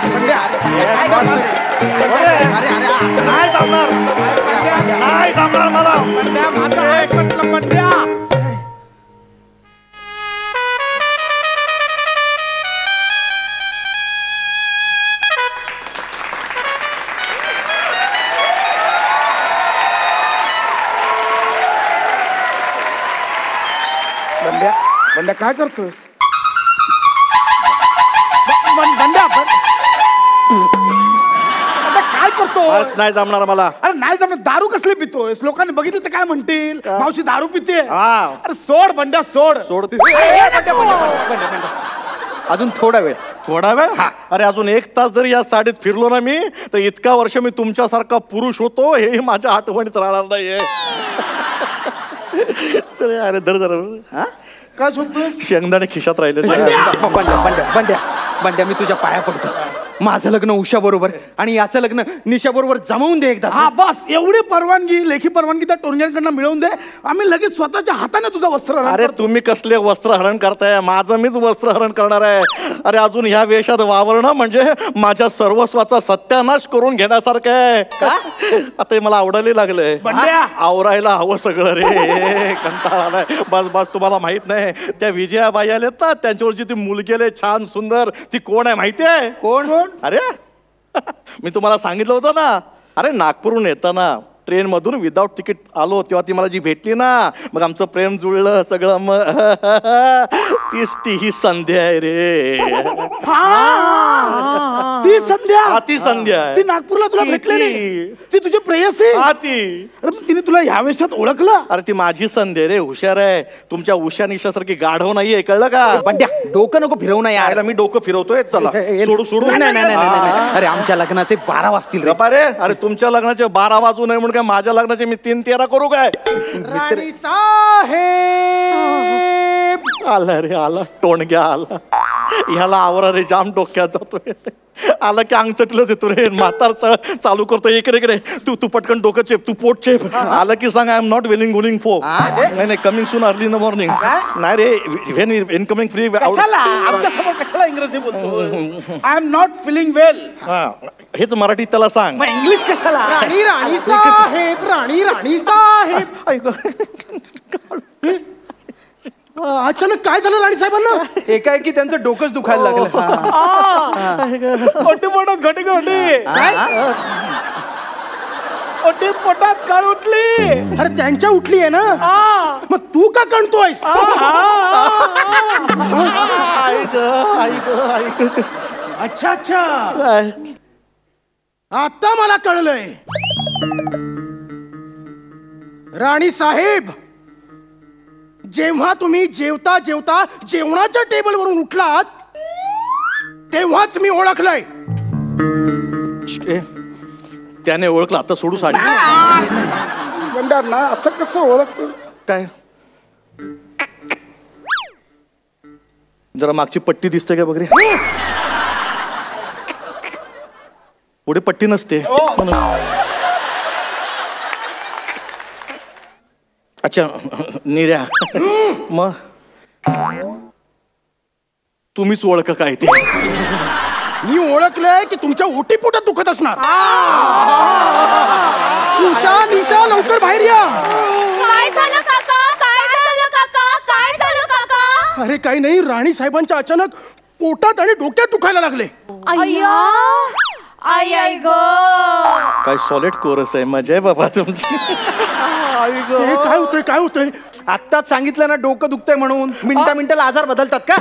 नाही जमणार, नाही जमणार मला. बंड्या काय करतोस? बंड्या काय करतोस? नाही जमणार मला. अरे नाही जमणार. दारू कसली पितोयस? लोकांनी बघितलं तर काय म्हणतील? मावशी दारू पिते. अरे सोड बंड्या, सोड सोड. अजून थोडा वेळ. थोडा वेळ? अरे अजून 1 तास जरी या साडीत फिरलो ना मी तर इतका वर्ष मी तुमच्यासारखा पुरुष होतो हे माझ्या आठवणीत राहणार नाहीये. अरे धर जरा. काय शोधतोय? शेंगदाणे खिशात राहिले. बंड्या मी तुझ्या पाया पडतो. माझं लग्न उषा बरोबर आणि याचं लग्न निशा बरोबर जमवून दे एकदा. हा बस एवढी परवानगी, लेखी परवानगी त्या टोरण्यांकडनं मिळवून दे. आम्ही लगेच स्वतःच्या हाताने तुझं वस्त्र. अरे तुम्ही कसले वस्त्रहरण करताय? माझं मीच वस्त्रहरण करणार आहे. अरे अजून ह्या वेशात वावरणं म्हणजे माझ्या सर्वस्वाचा सत्यानाश करून घेण्यासारखं आहे. आता मला आवडायला लागलंय. आवरायला हवं सगळं रे. कंटाळा आलाय. बस बस. तुम्हाला माहित नाही त्या विजयाबाई आलेत ना, त्यांच्यावरची ती मुलगी आले छान सुंदर, ती कोण आहे माहिती आहे? कोण? अरे मी तुम्हाला सांगितलं होतं ना. अरे नागपूरहून येताना ट्रेन मधून विदाउट तिकीट आलो तेव्हा ती मला जी भेटली ना, मग आमचं प्रेम जुळलं सगळं. मग तीच ती ही संध्या आहे रे. ती संध्या? ती संध्या ती नागपूरला तुला भेटलेली? ती तुझी प्रेयसी? हा ती. अरे तिने तुला ह्या वेशात ओळखलं? अरे ती माझी संध्या रे. हुशार आहे. तुमच्या उषा निशासारखी गाढव नाहीये, कळलं का? बंड्या डोकं नको फिरवू ना यार. मी डोकं फिरवतोय. चला सोडू सोडू. नाही. अरे आमच्या लग्नाचे 12 वाजतील रे. रे. अरे तुमच्या लग्नाचे 12 वाजू नये म्हणून काय माझ्या लग्नाचे मी 3-13 करू काय? राणी साहेब आला रे, आला टोणग्या आला. ह्याला आवरा रे, जाम डोक्यात जातोय. आला की अंगचटलंच येतो रे. म्हातार चालू करतो. इकडे इकडे तू पटकन डोकं चेप, तू पोट चेप. आलं की सांग आय एम नॉट विलिंग फो. नाही coming soon early in the morning. नाही रे, व्हेन इनकमिंग फ्री. आमच्या समोर कशाला इंग्रजी बोलतो? I am not feeling well. हेच मराठीत त्याला सांग. मग इंग्लिश कशाला? राणी साहेब, राणी साहेब. अचानक काय झालं राणी साहेबांना? एकाएकी त्यांचं डोकंच दुखायला लागलं. पोटात घटी ओटी पोटात कण उठली. अरे त्यांच्या उठली आहे ना, मग तू का कणतोयस? अच्छा अच्छा, आता मला कळलंय. राणी साहेब, जेव्हा तुम्ही जेवता जेवता जेवणाच्या टेबलवरून उठलात तेव्हाच मी ओळखलंय. त्याने ओळखलं. आता सोडू साडी. गंडार ना, असं कसं ओळखत? काय जरा मागची पट्टी दिसते का वगैरे? पुढे पट्टी नसते. अच्छा निर्या, मग तुम्हीच ओळख काय ते? मी ओळखलंय की तुमच्या ओटी पोटात दुखत असणार. उषा निशा लवकर बाहेर या. काय झालं काका? काय झालं काका? काय झालं काका? अरे काही नाही, राणी साहेबांच्या अचानक पोटात आणि डोक्यात दुखायला लागले. अय्या, आई आई ग, काय सॉलिड कोरस आहे. मजा आहे बाबा तुमची. काय होतंय काय होतंय? आत्ताच सांगितलं ना डोकं दुखतंय म्हणून. मिनिटाला आजार बदलतात का?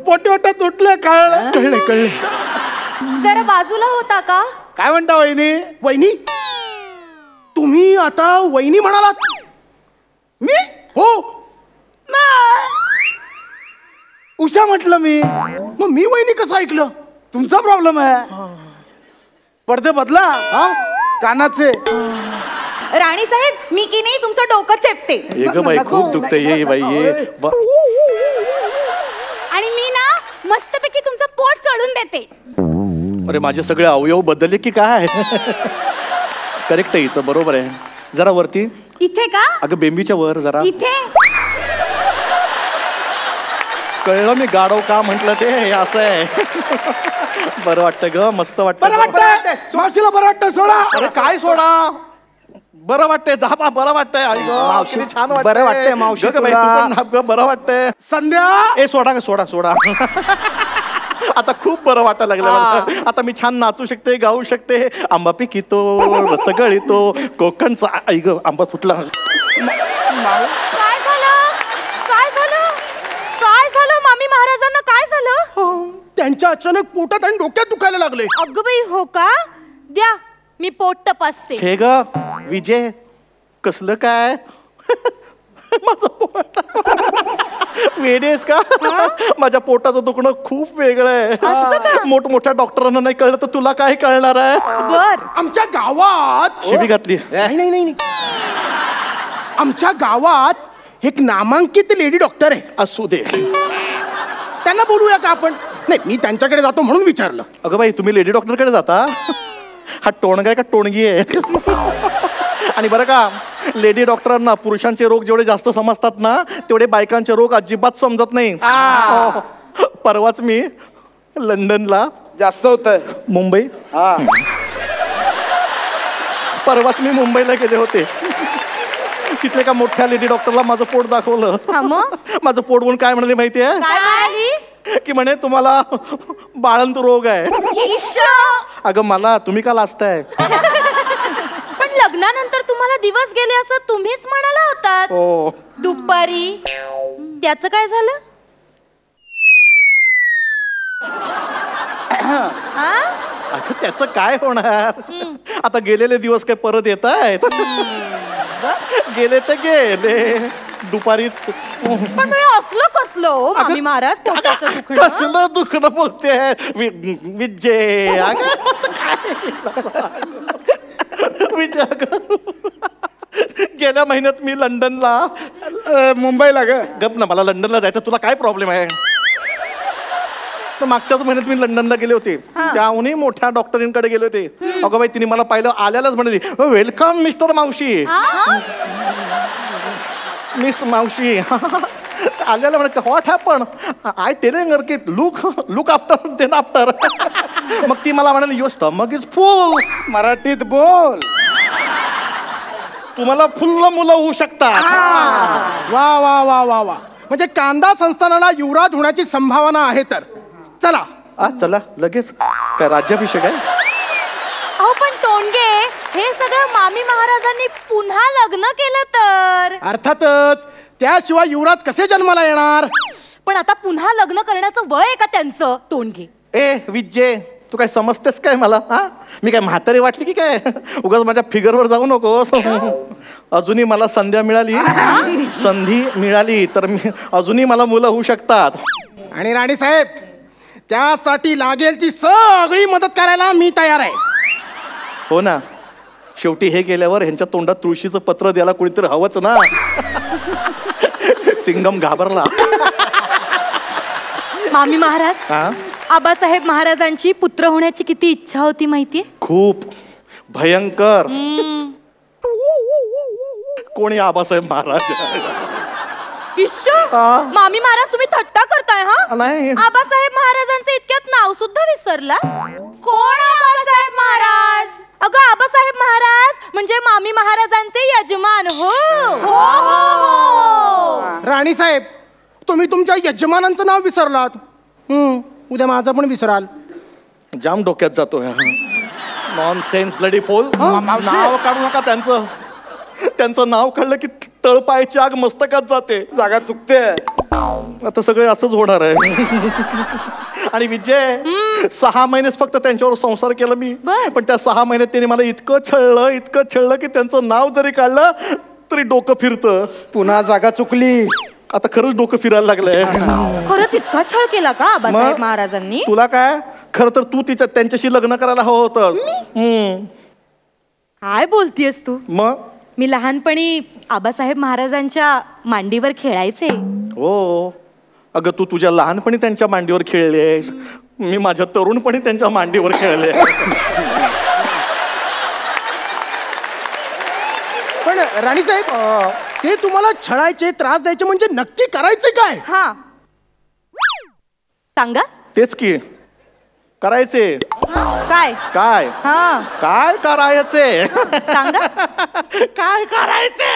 पोटात उठले. कळले. जरा बाजूला होता का? काय म्हणता वहिनी? वहिनी, तुम्ही आता वहिनी म्हणालात? मी हो नाही, उषा म्हटलं मी. मग मी वहिनी कसं ऐकलं? तुमचा प्रॉब्लेम आहे. पडदे बदला. कानाचे. राणी साहेब, मी की नाही तुमचं डोकं चेपते. एक बाई खूप दुखते. ये बाई ये. आणि मी ना मस्तपैकी तुमचं पोट चढून देते. अरे माझे सगळे अवयव बदलले की काय? करेक्ट आहे हिचं, बरोबर आहे. जरा वरती. इथे का? अगं बेंबीच्या वर जरा. इथे. कळलं मी गाढव का म्हटलं ते हे असं आहे. बरं वाटतं ग, मस्त वाटतं. बरं वाटतंय मावशीला बरं वाटतंय सोडा. अरे काय सोडा, बरं वाटतंय दाबा, बरं वाटतंय. आई गं, मावशी, किती छान वाटतंय. बरं वाटतंय मावशी गं बाई, तुला. तू पण दाब गं, बरं वाटतंय. संध्या ए सोडा सोडा सोडा. आता खूप बरं वाटायला लागलं मला. आता मी छान नाचू शकते, गाऊ शकते. आंबा पिकितो, रसगळीतो, कोकणचा. आई ग, आंबा फुटला. काय झालं काय झालं काय झालं मामी महाराजांना काय झालं? त्यांच्या अचानक पोटात आणि डोक्यात दुखायला लागले. अगं बाई हो का? द्या मी पोट तपासते. हे ग विजय, कसलं काय? माझं पोट वेडेस का? माझ्या पोटाचं दुखणं खूप वेगळं असं का? आहे. मोठमोठ्या डॉक्टरांना नाही कळलं तर तुला काय कळणार आहे? बर आमच्या गावात शिबी घातली. नाही नाही नाही आमच्या गावात एक नामांकित लेडी डॉक्टर आहे. असू दे. त्यांना बोलूया का आपण? नाही, मी त्यांच्याकडे जातो म्हणून विचारलं. अगं बाई, तुम्ही लेडी डॉक्टरकडे जाता? हा टोणगा आहे का टोणगी आहे? आणि बरं का, लेडी डॉक्टरांना पुरुषांचे रोग जेवढे जास्त समजतात ना, तेवढे बायकांचे रोग अजिबात समजत नाही. हो. परवाच मी लंडनला, जास्त होत आहे. मुंबई, परवाच मी मुंबईला गेले होते. तिथले का मोठ्या लेडी डॉक्टरला माझं पोट दाखवलं. हा मग? माझं पोट बघून काय म्हणाले माहितीये? काय म्हणाली? की म्हणे तुम्हाला बाळंत रोग आहे. इश्श! अगं मला तुम्ही का लाजताय? पण लग्नानंतर तुम्हाला दिवस गेले असं तुम्हीच म्हणाला होतात हो. दुपारी. त्याचं काय झालं? हा? अगं त्याचं काय होणार? आता गेलेले दिवस काय परत येत आहेत? गेले तर गेले. दुपारीच पण हे असलं कसलं हो मामी महाराज पोटाचं दुखणं? कसलं दुखणं बोलते विजय. अगं काय? विजय अगं, गेल्या महिन्यात मी लंडनला, मुंबईला ग. गप ना, मला लंडनला जायचं. तुला काय प्रॉब्लेम आहे? तर मागच्याच महिन्यात मी लंडनला गेले होते. त्याहूनही मोठ्या डॉक्टरींकडे गेले होते. अगं बाई, तिने मला पाहिलं आल्यालाच म्हणाली, वेलकम मिस्टर मावशी. मिस मावशी. आल्याला म्हणे, what happen? I telling her की लुक आफ्टर देन आफ्टर. मग ती मला म्हणाली, युअर स्टमक इज फुल. मराठीत बोल. तुम्हाला फुल्ल मुलं होऊ शकतात. वा वा वा वा वा. म्हणजे कांदा संस्थानाला युवराज होण्याची संभावना आहे. तर चला. चला लगेच. काय राज्याभिषेक आहे? अहो पण टोणगे, हे सगळं मामी महाराजांनी पुन्हा लग्न केलं तर? अर्थातच. त्याशिवाय युवराज कसे जन्माला येणार? पण आता पुन्हा लग्न करण्याचं वय आहे का त्यांचं? टोणगे, ए विजय, तू काय समजतेस काय मला? हा, मी काय म्हातारी वाटली की काय? उगाच माझ्या फिगरवर जाऊ नकोस. अजूनही मला संधी मिळाली तर मी अजूनही मला मुलं होऊ शकतात. आणि राणी साहेब, त्यासाठी लागेल ती सगळी मदत करायला मी तयार आहे. हो ना, शेवटी हे गेल्यावर ह्यांच्या तोंडात तुळशीचं पत्र द्यायला कोणीतरी हवंच ना. सिंगम घाबरला. मामी महाराज, हा, आबासाहेब महाराजांची पुत्र होण्याची किती इच्छा होती माहितीये? खूप भयंकर. कोणी आबासाहेब महाराज? इश्श! मामी महाराज, तुम्ही थट्टा करताय? हा नाही. आबासाहेब महाराजांचं इतक्यात नाव सुद्धा विसरला? कोण आबासाहेब महाराज? अगं, आबासाहेब महाराज म्हणजे मामी महाराजांचे यजमान. हो हो हो. राणी साहेब, तुम्ही तुमच्या यजमानांचं नाव विसरलात. उद्या माझं पण विसराल. जाम डोक्यात जातो. नॉन सेन्स ब्लडी फोल. नाव काढू नका त्यांचं. त्यांचं नाव काढलं की तळपायची आग मस्तकात जाते. जागा चुकते. आता सगळे असंच होणार आहे. आणि विजय, 6 महिनेच फक्त त्यांच्यावर संसार केला मी. पण त्या 6 महिन्यात त्यांनी मला इतकं छळलं की त्यांचं नाव जरी काढलं तरी डोकं फिरतं. पुन्हा जागा चुकली. आता खरंच डोकं फिरायला लागलंय. खरंच इतका छळ केला का आबासाहेब महाराजांनी? तुला काय, खरं तर तू त्यांच्याशी लग्न करायला हवं होतं. काय बोलतीयस तू? मग मी लहानपणी आबासाहेब महाराजांच्या मांडीवर खेळायचे. हो, अगं तू तुझ्या लहानपणी त्यांच्या मांडीवर खेळलेस. मी माझ्या तरुणपणी त्यांच्या मांडीवर खेळले. पण राणी साहेब, ते तुम्हाला छळायचे, त्रास द्यायचे म्हणजे नक्की करायचे काय? हा, सांगा. तेच की करायचे. काय काय हा काय करायचे? सांगा. काय करायचे?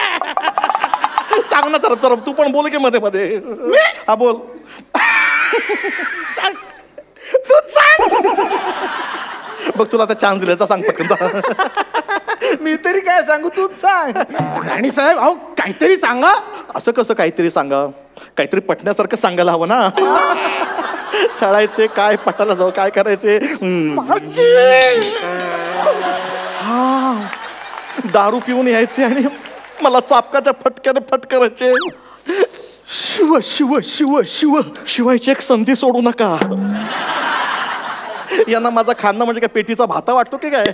सांग ना तर तर तू पण बोल की मध्ये मध्ये. हा बोल. सांग. तू सांग. बघ तुला आता चान्स दिल्याचा सांग पटकन. मी तरी काय सांगू, तूच सांग. राणी साहेब अहो काहीतरी सांगा. असं कसं काहीतरी सांगा? काहीतरी पटण्यासारखं सांगायला हवं ना. छळायचे काय, पटायला जाऊ काय करायचे? हा दारू पिऊन यायचे आणि मला चापकाच्या फटक्याने फटकारायचे. शिव शिव शिव शिव शिवायची एक संधी सोडू नका. यांना माझा खाणं म्हणजे काय पेटीचा भाता वाटतो की काय?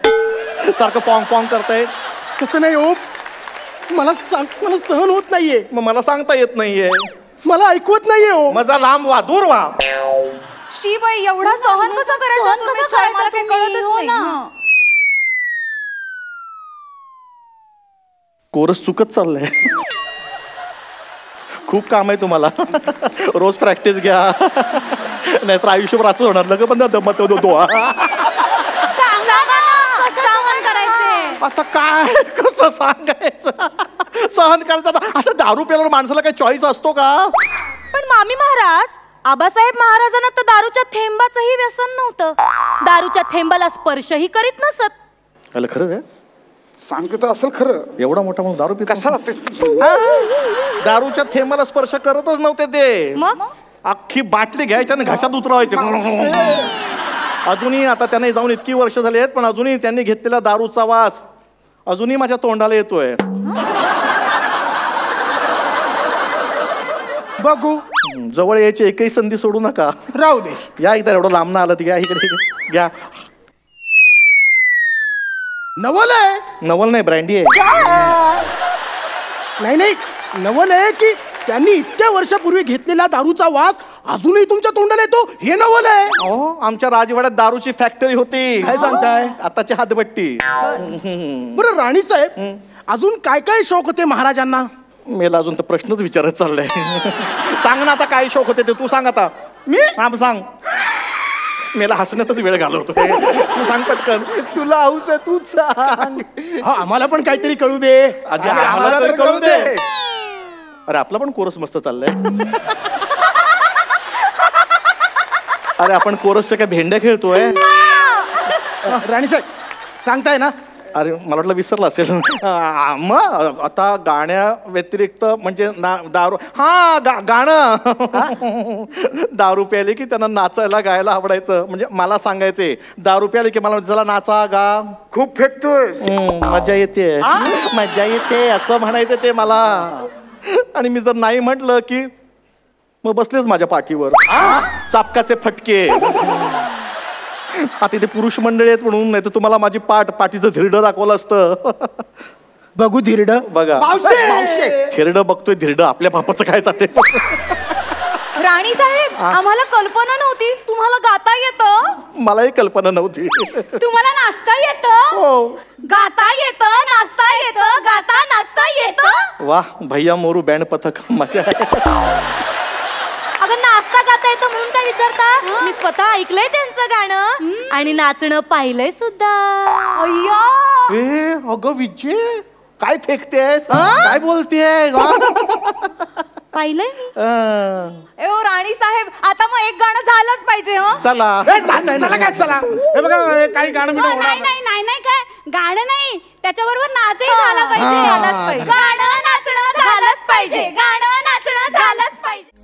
सारखं पॉंग पॉंग करताय. कसं नाही हो, मला सहन होत नाहीये. मग मला सांगता येत नाहीये. मला ऐकवत नाहीये हो. माझा लांब वा, दूर वा. शी बाई एवढा सहन कसं करायचं तुम्ही? मला काही कळतच नाही. कोरस चुकत चाललंय. खूप काम आहे तुम्हाला. रोज प्रॅक्टिस घ्या, नाहीतर आयुष्यभर असं होणार. लग पण दमत होतो. आता काय कसं सांगायचं? सहन करायचं आता. दारू प्यायला माणसाला काही चॉईस असतो का? पण मामी महाराज, आबासाहेब महाराजांना तर दारूच्या थेंबाचंही व्यसन नव्हतं. दारूच्या थेंबाला स्पर्शही करीत नसत. खरंच आहे? सांगत असेल खरं. एवढा मोठा म्हणून दारू पित कशाला ते? दारूच्या थेंबाला स्पर्श करतच नव्हते ते. मग अख्खी बाटली घ्यायची आणि घशात उतरवायचे. अजूनही आता त्यांना जाऊन इतकी वर्ष झाली आहेत, पण अजूनही त्यांनी घेतलेला दारूचा वास अजूनही माझ्या तोंडाला येतोय. बघू. जवळ यायची एकही संधी सोडू नका. राहू दे. या एकदा एवढं लांब ना आलं तर घ्या इकडे घ्या. नवल आहे. नवल नाही, ब्रँडी आहे. नाही नाही, नवल आहे की त्यांनी इतक्या वर्षापूर्वी घेतलेला दारूचा वास अजूनही तुमच्या तोंडाला येतो, हे नवल आहे. हो, आमच्या राजवाड्यात दारूची फॅक्टरी होती. काय सांगताय? आताची हातभट्टी. बरं राणी साहेब, अजून काय काय शौक होते महाराजांना? मेला अजून तर प्रश्नच विचारत चाललाय. सांग ना आता काय शौक होते ते. तू सांग आता. मी हा सांग. मेला हसण्यातच वेळ घालवतोय. तू सांग पटकन. तुला हौस आहे, तूच सांग. आम्हाला पण काहीतरी कळू दे. आधी आम्हाला तर कळू दे. अरे आपला पण कोरस मस्त चाललाय. अरे आपण कोरसच्या काय भेंड्या खेळतोय? राणी साहेब सांगताय ना? अरे मला वाटलं विसरला असेल. मग आता गाण्या व्यतिरिक्त म्हणजे दारू. हा गाणं. दारू प्यायले की त्यांना नाचायला गायला आवडायचं. म्हणजे मला सांगायचे दारू प्यायले की मला चला नाचा गा. खूप फेकतोय. मजा येते, मजा येते असं म्हणायचं ते मला. आणि मी जर नाही म्हटलं की मग बसलेच माझ्या पाठीवर चापकाचे फटके. आता इथे पुरुष मंडळी आहेत म्हणून, नाही तर तुम्हाला माझी पाठीचं धिरडं दाखवलं असतं. बघू धिरड. बघा धिरडं बघतोय. धिरडं आपल्या बापाचं काय जाते. राणी साहेब, आम्हाला कल्पना नव्हती तुम्हाला गाता येतं. मलाही कल्पना नव्हती. तुम्हाला नाचता येतं, हो. गाता येतं, नाचता येतं, गाता नाचता येतं. वा भैया मोरू बँड पथक मजा आहे. अगं नाचता गाता येतं म्हणून काय विचारता? मी स्वतः ऐकलंय त्यांचं गाणं आणि नाचणं पाहिलंय सुद्धा. अय्या ए अगं विजय काय फेकतेस, काय बोलतेस? पाहिलंय मी. ए ओ राणी साहेब, आता मग एक गाणं झालंच पाहिजे. हो चला. चला काय चला. हे बघा काही गाणं नाही नाही नाही नाही काय गाणं नाही, त्याच्याबरोबर नाचही झाला पाहिजे. गाणं नाचणं झालंच पाहिजे. गाणं नाचणं झालंच पाहिजे.